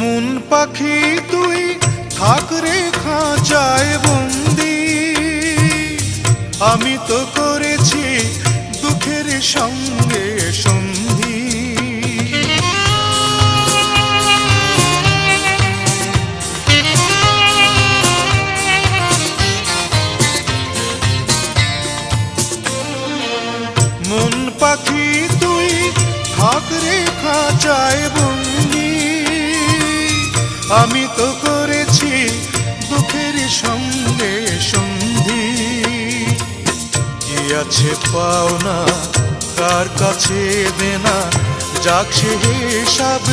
মন পাখি তুই থাক রে খাঁচায় বন্দি, আমি তো করেছি দুঃখের সঙ্গে সন্ধি। মন পাখি তুই থাক রে খাঁচায় বন্দি, আমি তো করেছি দুঃখের সঙ্গে সন্ধি। কি আছে পাওনা কার কাছে দেনা, যাক সে হিসাব